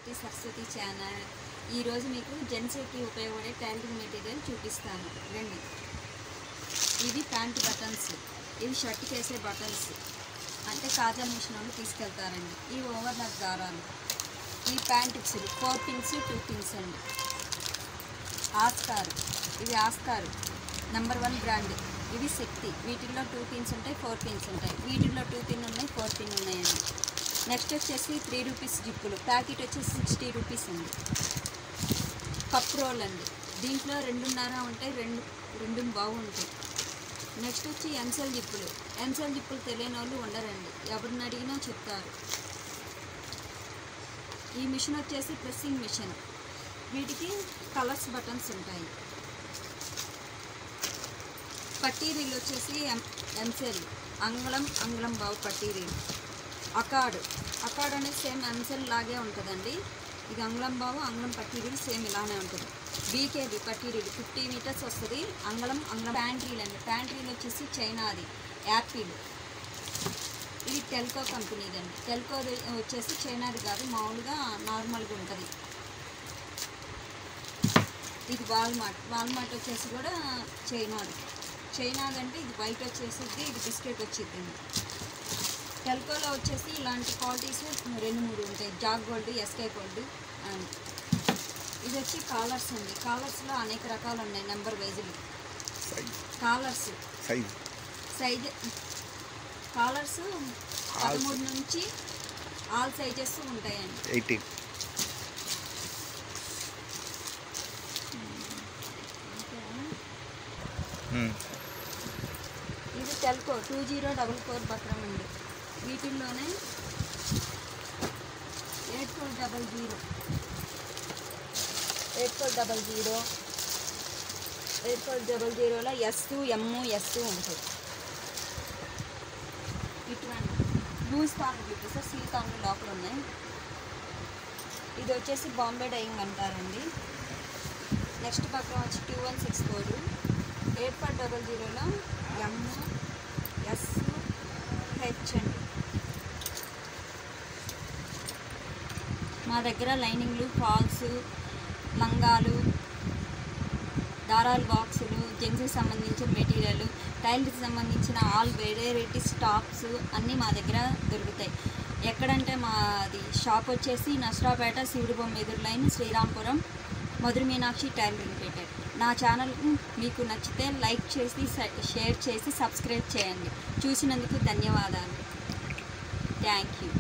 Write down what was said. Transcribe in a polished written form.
Shetty Saraswati channel. ఈరోజు మీకు జెంట్స్కి ఉపయోగపడే టైలరింగ్ మెటీరియల్ చూపిస్తాను రండి. ఇవి ప్యాంట్ బటన్స్, ఇవి షర్ట్కి వేసే బటన్స్, అంటే కాజా మిషన్ వాళ్ళు తీసుకెళ్తారండి. ఇవి ఓవర్లాక్ దారాలు, ఈ ప్యాంట్ పిక్స్లు 4 పిన్స్ 2 పిన్స్ అండి. ఆస్కార్, ఇవి ఆస్కార్ నెంబర్ 1 బ్రాండ్. ఇవి శక్తి, వీటిల్లో 2 పిన్స్ ఉంటాయి, 4 పిన్స్ ఉంటాయి. వీటిల్లో 2 పిన్ ఉన్నాయి, 4 పిన్ ఉన్నాయండి. నెక్స్ట్ వచ్చేసి 3 రూపీస్ జిప్పులు, ప్యాకెట్ వచ్చేసి 60 రూపీస్ అండి. కప్ రోల్ అండి, దీంట్లో 2.5 ఉంటాయి, రెండు బాగుంటాయి. నెక్స్ట్ వచ్చి ఎంసెల్ జిప్పులు. ఎంసెల్ జిప్పులు తెలియని వాళ్ళు ఉండరండి, ఎవరిని అడిగినా చెప్తారు. ఈ మిషన్ వచ్చేసి ప్రెస్సింగ్ మిషన్, వీటికి కలర్స్ బటన్స్ ఉంటాయి. పట్టీ రీల్ వచ్చేసి ఎంసెల్, అంగుళం బావు పట్టీ రీల్. అకాడ్ అనేది సేమ్ ఎంసెల్ లాగే ఉంటుందండి. ఇది అంగుళం బావు, అంగుళం పట్టీ రీల్ సేమ్ ఇలానే ఉంటుంది. బీకేబీ పట్టీ రీల్ 50 మీటర్స్ వస్తుంది. అంగుళం ప్యాంట్ రీల్ అండి. ప్యాంట్ రీల్ వచ్చేసి చైనాది యాపిల్, ఇది టెల్కో కంపెనీదండి. టెల్కో వచ్చేసి చైనాది కాదు, మామూలుగా నార్మల్గా ఉంటుంది. ఇది వాల్మార్ట్ వచ్చేసి కూడా చైనాదంటే ఇది వైట్ వచ్చేసిద్ది, ఇది బిస్కెట్ వచ్చిద్దండి. టెల్కోలో వచ్చేసి ఇలాంటి క్వాలిటీస్ 2-3 ఉంటాయి, జాగ్ గోల్డ్, ఎస్కే గోల్డ్ అండ్ ఇది వచ్చి కాలర్స్ అండి. కాలర్స్లో అనేక రకాలు ఉన్నాయి, నెంబర్ వైజులు. కాలర్స్ సైజ్ కాలర్స్ 13 నుంచి ఆల్ సైజెస్ ఉంటాయండి. 18. ఇది టెల్కో 2044 బక్రం అండి. వీటిల్లోనే 8400లో ఎస్ ఉంటుంది. ఇటువంటి లూజ్ తాను చూపిస్తే సిల్ తాను లోపల ఉన్నాయి. ఇది వచ్చేసి బాంబే డైయింగ్ అంటారండి. నెక్స్ట్ పక్కన వచ్చి 2164 8400లో MS హెచ్ అండి. మా దగ్గర లైనింగ్లు, ఫాల్స్, లంగాలు, దారాల బాక్సులు, జెంట్స్కి సంబంధించిన మెటీరియల్, టైల్కి సంబంధించిన ఆల్ వెరైటీస్ టాప్స్ అన్నీ మా దగ్గర దొరుకుతాయి. ఎక్కడంటే మాది షాప్ వచ్చేసి నష్టాపేట, శివుడిబొమ్మ ఎదురు లైన్, శ్రీరాంపురం, మధుర మీనాక్షి టైలరింగ్ పేట. నా ఛానల్ మీకు నచ్చితే లైక్ చేసి, షేర్ చేసి, సబ్స్క్రైబ్ చేయండి. చూసినందుకు ధన్యవాదాలు. Thank you.